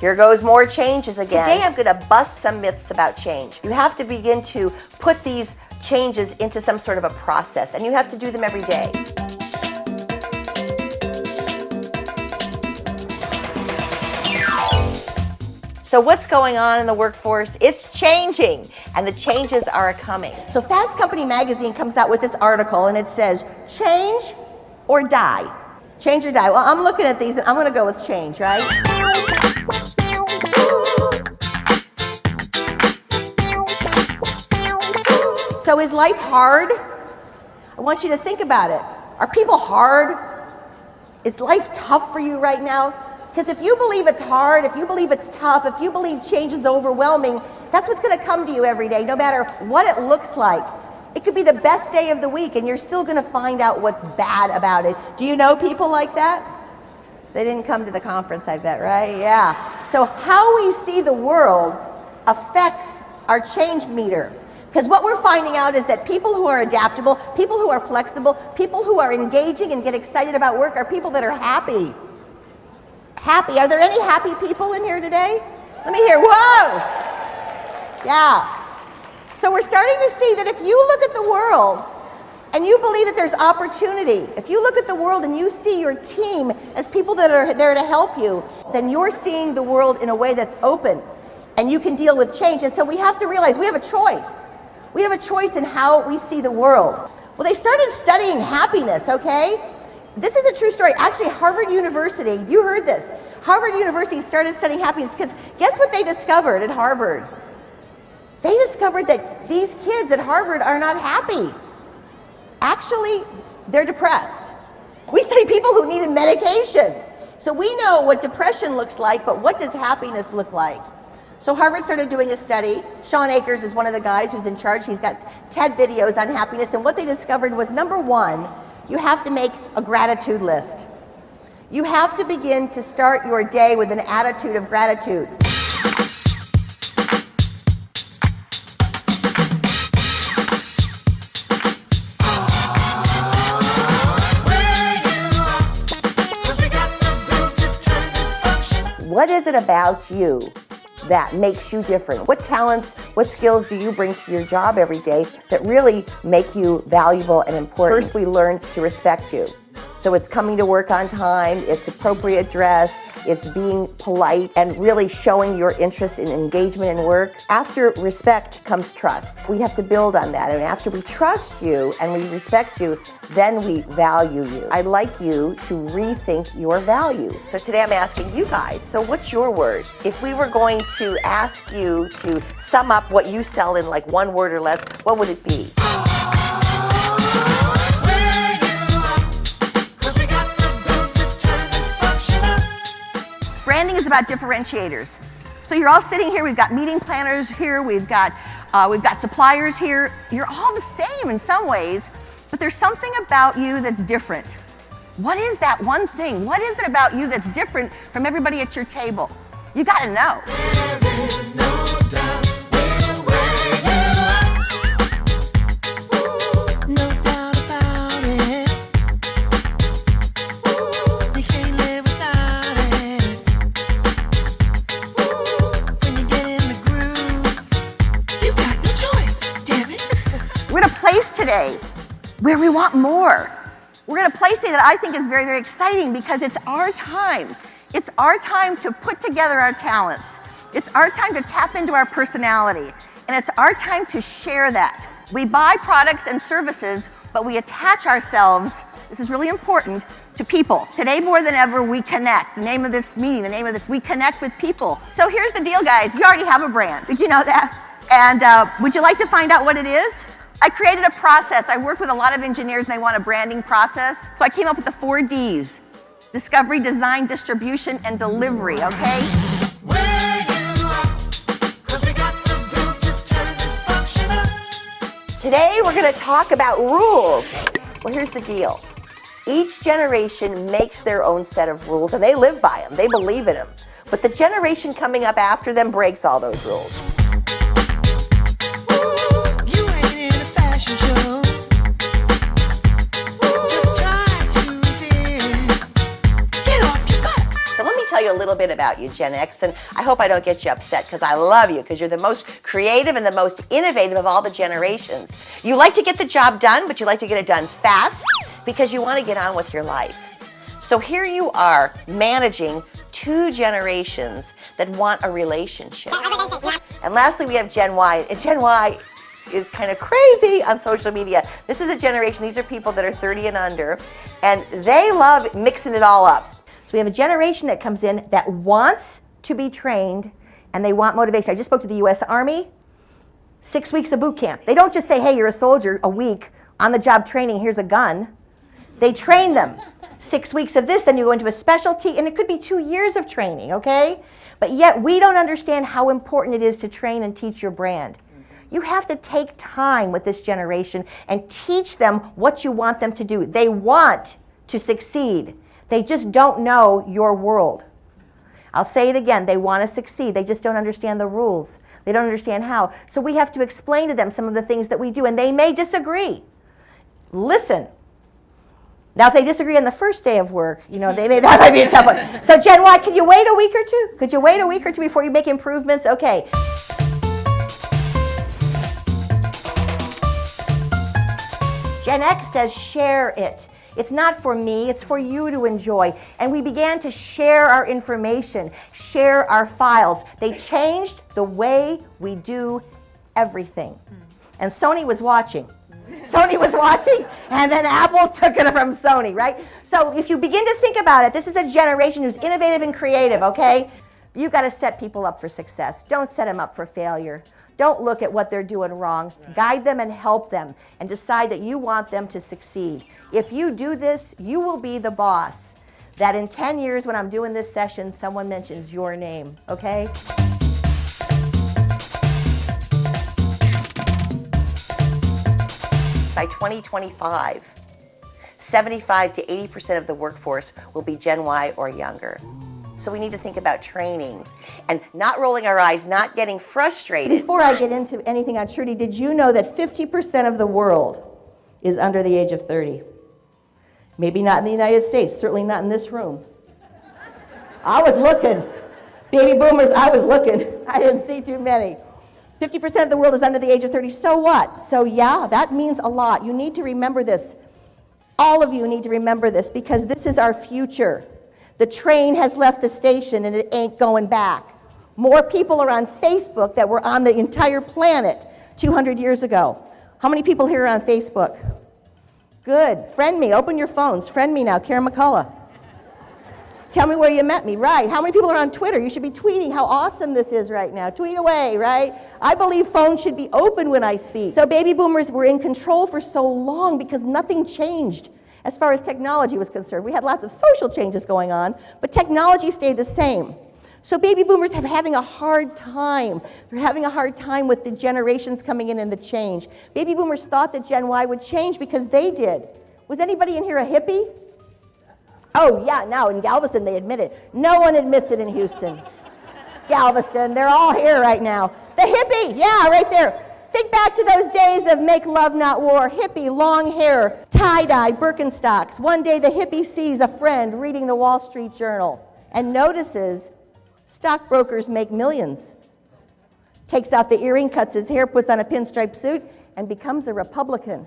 Here goes more changes again. Today I'm going to bust some myths about change. You have to begin to put these changes into some sort of a process, and you have to do them every day. So what's going on in the workforce? It's changing, and the changes are coming. So Fast Company magazine comes out with this article, and it says, change or die. Change or die. Well, I'm looking at these, and I'm going to go with change, right? So is life hard? I want you to think about it. Are people hard? Is life tough for you right now? Because if you believe it's hard, if you believe it's tough, if you believe change is overwhelming, that's what's going to come to you every day, no matter what it looks like. It could be the best day of the week, and you're still going to find out what's bad about it. Do you know people like that? They didn't come to the conference, I bet, right? Yeah. So how we see the world affects our change meter. Because what we're finding out is that people who are adaptable, people who are flexible, people who are engaging and get excited about work are people that are happy. Happy. Are there any happy people in here today? Let me hear. Whoa! Yeah. So we're starting to see that if you look at the world and you believe that there's opportunity, if you look at the world and you see your team as people that are there to help you, then you're seeing the world in a way that's open and you can deal with change. And so we have to realize we have a choice. We have a choice in how we see the world. Well, they started studying happiness, okay? This is a true story. Actually, Harvard University, you heard this. Harvard University started studying happiness because guess what they discovered at Harvard? They discovered that these kids at Harvard are not happy. Actually, they're depressed. We study people who needed medication. So we know what depression looks like, but what does happiness look like? So Harvard started doing a study. Sean Akers is one of the guys who's in charge. He's got TED videos on happiness, and what they discovered was, number one, you have to make a gratitude list. You have to begin to start your day with an attitude of gratitude. What is it about you that makes you different? What talents, what skills do you bring to your job every day that really make you valuable and important? First, we learn to respect you. So it's coming to work on time, it's appropriate dress, it's being polite and really showing your interest in engagement in work. After respect comes trust. We have to build on that. And after we trust you and we respect you, then we value you. I'd like you to rethink your value. So today I'm asking you guys, so what's your word? If we were going to ask you to sum up what you sell in like one word or less, what would it be? Branding is about differentiators. So you're all sitting here, we've got meeting planners here, we've got suppliers here. You're all the same in some ways, but there's something about you that's different. What is that one thing? What is it about you that's different from everybody at your table? You gotta know. There is no doubt. We're in a place today where we want more. We're in a place today that I think is very, very exciting because it's our time. It's our time to put together our talents. It's our time to tap into our personality. And it's our time to share that. We buy products and services, but we attach ourselves, this is really important, to people. Today more than ever, we connect. The name of this meeting, we connect with people. So here's the deal, guys. You already have a brand. Did you know that? And would you like to find out what it is? I created a process. I work with a lot of engineers and they want a branding process. So I came up with the 4 Ds: discovery, design, distribution, and delivery, okay? Where you at? 'Cause we got the groove to turn this function up. Today we're gonna talk about rules. Well, here's the deal. Each generation makes their own set of rules and they live by them, they believe in them. But the generation coming up after them breaks all those rules. Tell you a little bit about you, Gen X, and I hope I don't get you upset because I love you, because you're the most creative and the most innovative of all the generations. You like to get the job done, but you like to get it done fast because you want to get on with your life. So here you are managing two generations that want a relationship. And lastly, we have Gen Y. And Gen Y is kind of crazy on social media. This is a generation, these are people that are 30 and under, and they love mixing it all up. So we have a generation that comes in that wants to be trained and they want motivation. I just spoke to the US Army, 6 weeks of boot camp. They don't just say, hey, you're a soldier, a week, on the job training, here's a gun. They train them. 6 weeks of this, then you go into a specialty, and it could be 2 years of training, okay? But yet we don't understand how important it is to train and teach your brand. You have to take time with this generation and teach them what you want them to do. They want to succeed. They just don't know your world. I'll say it again, they want to succeed. They just don't understand the rules. They don't understand how. So we have to explain to them some of the things that we do, and they may disagree. Listen. Now, if they disagree on the first day of work, that might be a tough one. So Gen Y, could you wait a week or two? Could you wait a week or two before you make improvements? Okay. Gen X says share it. It's not for me, it's for you to enjoy. And we began to share our information, share our files. They changed the way we do everything. And Sony was watching. Sony was watching, and then Apple took it from Sony, right? So if you begin to think about it, this is a generation who's innovative and creative, okay? You've got to set people up for success. Don't set them up for failure. Don't look at what they're doing wrong. Guide them and help them, and decide that you want them to succeed. If you do this, you will be the boss. That in 10 years when I'm doing this session, someone mentions your name, okay? By 2025, 75 to 80% of the workforce will be Gen Y or younger. So we need to think about training and not rolling our eyes, not getting frustrated. Before I get into anything on Trudy, did you know that 50% of the world is under the age of 30? Maybe not in the United States, certainly not in this room. I was looking. Baby boomers, I was looking. I didn't see too many. 50% of the world is under the age of 30. So what? So yeah, that means a lot. You need to remember this. All of you need to remember this, because this is our future. The train has left the station and it ain't going back. More people are on Facebook that were on the entire planet 200 years ago. How many people here are on Facebook? Good. Friend me. Open your phones. Friend me now. Karen McCullough. Just tell me where you met me. Right. How many people are on Twitter? You should be tweeting how awesome this is right now. Tweet away, right? I believe phones should be open when I speak. So baby boomers were in control for so long because nothing changed as far as technology was concerned. We had lots of social changes going on, but technology stayed the same. So baby boomers are having a hard time. They're having a hard time with the generations coming in and the change. Baby boomers thought that Gen Y would change because they did. Was anybody in here a hippie? Oh yeah, now in Galveston they admit it. No one admits it in Houston. Galveston, they're all here right now. The hippie, yeah, right there. Think back to those days of make love, not war. Hippie, long hair, tie-dye, Birkenstocks. One day the hippie sees a friend reading the Wall Street Journal and notices stockbrokers make millions. Takes out the earring, cuts his hair, puts on a pinstripe suit, and becomes a Republican.